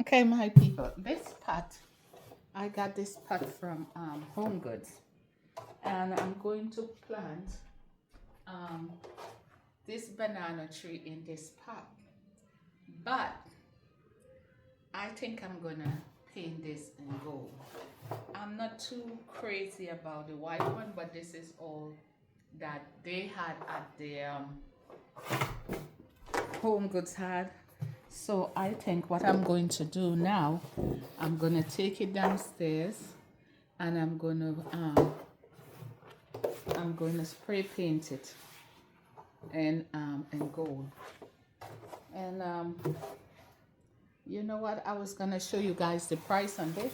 Okay, my people, this pot, I got this pot from Home Goods, and I'm going to plant um, this banana tree in this pot. But I think I'm gonna paint this in gold. I'm not too crazy about the white one, but this is all that they had at the Home Goods had. So I think what I'm going to do now, I'm gonna take it downstairs, and I'm gonna spray paint it in gold. And you know what? I was gonna show you guys the price on this,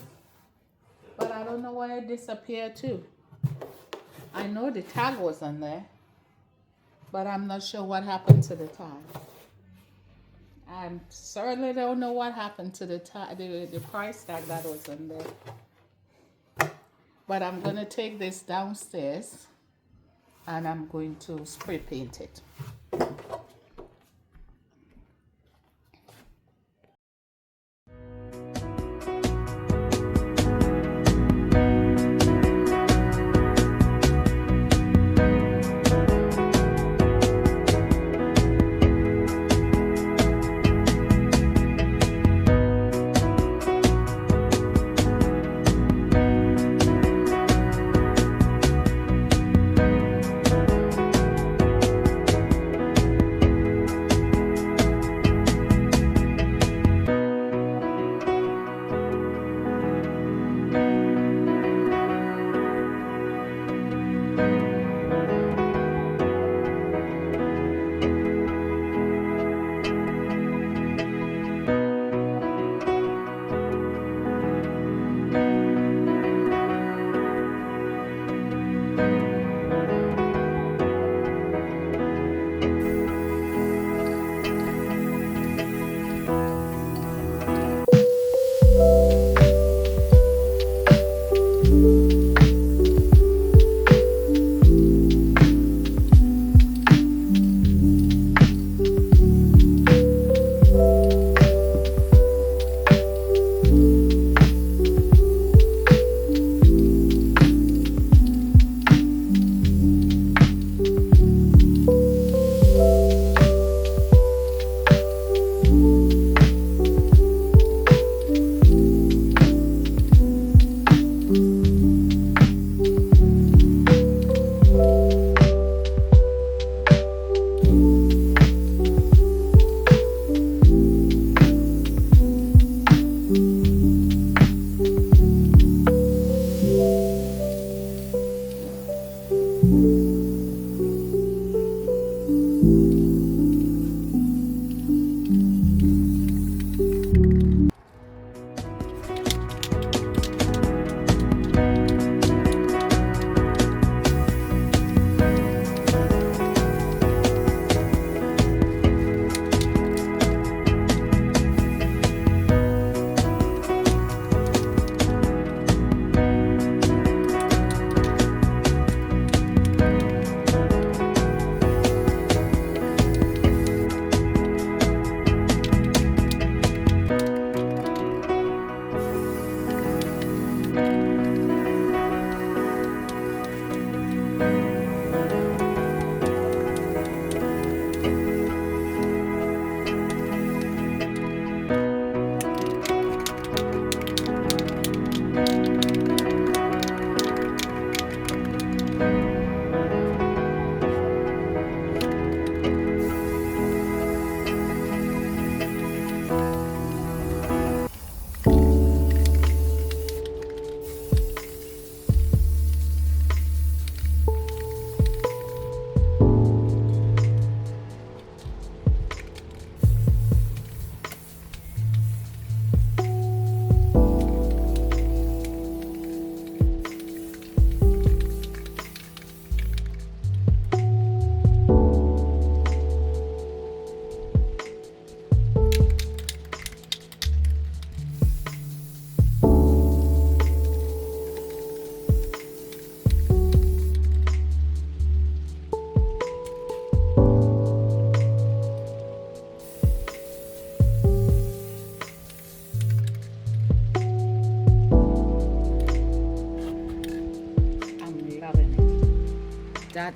but I don't know why it disappeared too. I know the tag was on there, but I'm not sure what happened to the tag. I certainly don't know what happened to the price tag that was on there. But I'm gonna take this downstairs, and I'm going to spray paint it.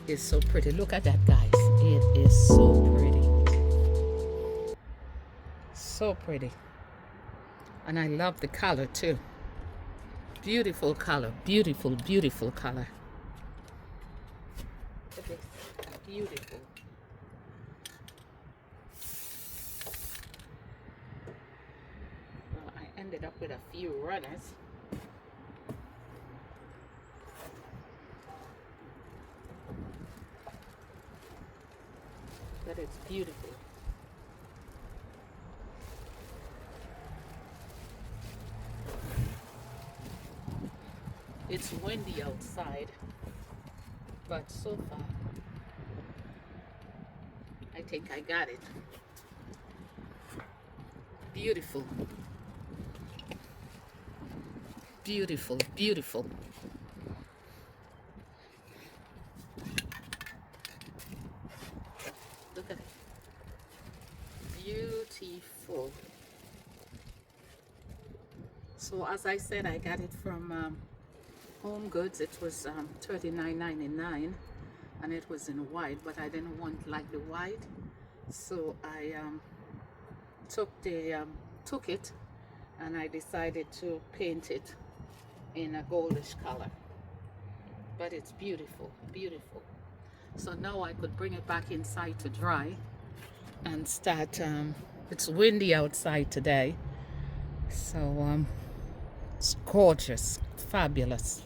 is so pretty. Look at that, guys. It is so pretty. So pretty. And I love the color too. Beautiful color. Beautiful, beautiful color. Look at this. Beautiful. Well, I ended up with a few runners. But it's beautiful. It's windy outside, but so far I think I got it. Beautiful. Beautiful, beautiful. Look at it. Beautiful. So as I said, I got it from Home Goods. It was $39.99 and it was in white, but I didn't want like the white, so I took it and I decided to paint it in a goldish color. But it's beautiful, beautiful. So now I could bring it back inside to dry and start. It's windy outside today, so it's gorgeous, fabulous.